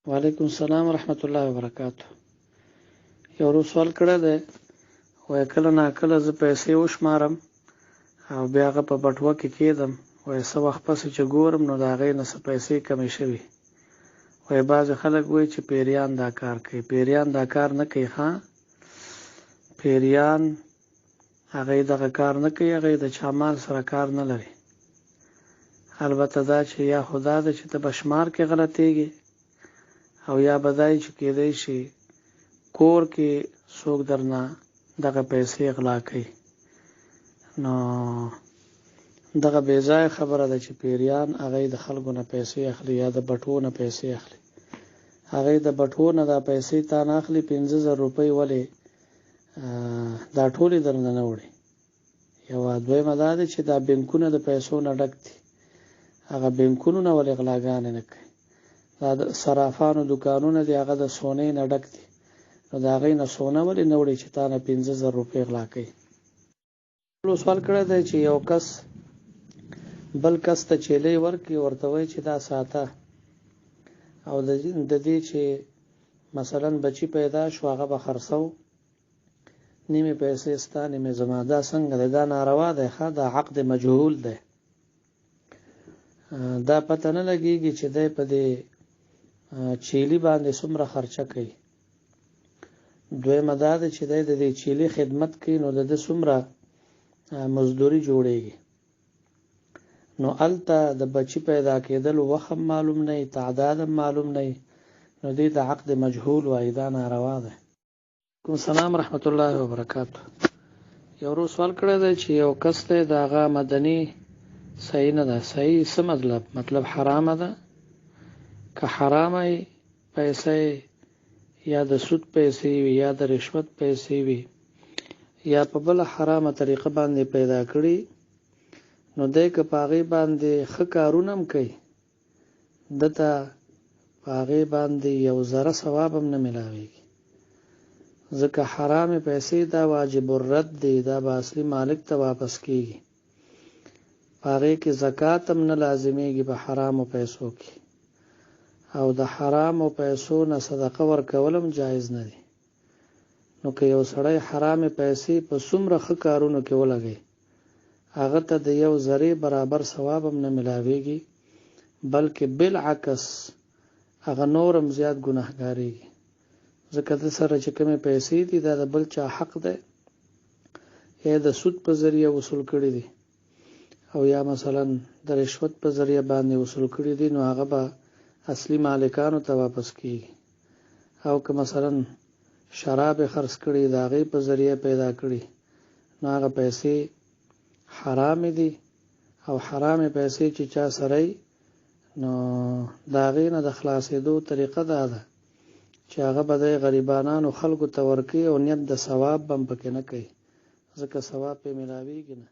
وعلیکم السلام ورحمت الله وبرکاته. یو ورو سوال کړی دی، وایي کله ناکله زه پیسې وشمارم او بیا هغه په بټوه کې کېږدم، وایي څه وخت پسې چې ګورم نو د هغې نه څه پیسې کمې شوي. وایي بعضې خلک وایي چې پیریان دا کار کوي. پیریان دا کار نه کوي. پیریان هغې دغه کار نه کوي، هغې د چا مال سره کار نه لري. البته دا چې یا خو دا ده چې ته په شمار کې غلطېږي، او یا به دا چې کېدی شي کور کې څوک درنه دغه پیسې غلا کوي. نو دغه بې ځایه خبره ده چې پیریان هغې د خلکو نه پیسې اخلي یا د بټوو نه پیسې اخلي. هغې د بټوو نه دا پیسې تا نه اخلي 50,000 روپۍ، ولې دا ټولې درنه نه وړي. یوه دویمه دا ده چې دا بینکونه د پیسو نه ډک دي. هغه بینکونو نه ولې غلاګانې نه کوي. دا د صرافانو دوکانونه دي، هغه د سونې نه ډک دي. نو د هغې نه سونه ولې نه وړي چې تا نه 50,000 روپۍ غلا کوي. سوال کړی دی چې یو کس بل کس ته چیلۍ ورکړي، ورته وایي چې دا ساته، او د دې چې مثلا بچي پیدا شو هغه به خرڅو، نیمې پیسې ستا نیمې زما. دا څنګه دی؟ دا ناروا دی. دا عقد مجهول دی. دا پته نه لګېږي چې دی په دې چیلي باندې څومره خرچه کوي. دویمه دا ده چې دی د دې چیلي خدمت کوي، نو د ده څومره مزدوري جوړېږي. نو هلته د بچي پیدا کېدل وخت هم معلوم نه وي، تعداد هم معلوم نه وي، نو دې د عقد مجهول وایي. دا ناروا ده. وعلیکم السلام ورحمت الله وبرکاته. یو ورو سوال کړی دی چې یو کس دی د هغه مدني صحیح نه ده. صحیح څه مطلب حرامه ده؟ که حرامه پیسې یا د سود پیسې وي یا د رشوت پیسې وي یا په بله حرامه طریقه باندې پیدا کړي، نو دی که په هغې باندې ښه کارونه هم کوي، ده ته په هغې باندې یو ذره ثواب هم نه میلاویږي. ځکه حرامې پیسې دا واجب الرد دی، دا به اصلي مالک ته واپس کېږي. په هغې کې زکات هم نه لازمیږي په حرامو پیسو کې، او د حرامو پیسو نه صدقه ورکول هم جایز نه دي. نو که یو سړی حرامې پیسې په څومره ښه کارونو کې ولګوي، هغه ته د یو ذرې برابر ثواب هم نه میلاویږي، بلکې بالعکس هغه نور هم زیات ګناهګارېږي. ځکه د سره چې کومې پیسې دي دا د بل چا حق دی، یا د سود په ذریعه وصول کړي دي، او یا مثلا د رشوت په ذریعه باندې وصول کړي دي، نو هغه به اصلي مالکانو ته واپس کېږي. او که مثلا شراب خرڅ کړي، د هغې په ذریعه پیدا کړي، نو هغه پیسې حرامې دي. او حرامې پیسې چې چا سره وي، نو د هغې نه د خلاصېدو طریقه دا ده چې هغه به د غریبانانو خلکو ته ورکوي، او نیت د ثواب به هم پکې نه کوي، ځکه ثواب پې میلاویږي نه.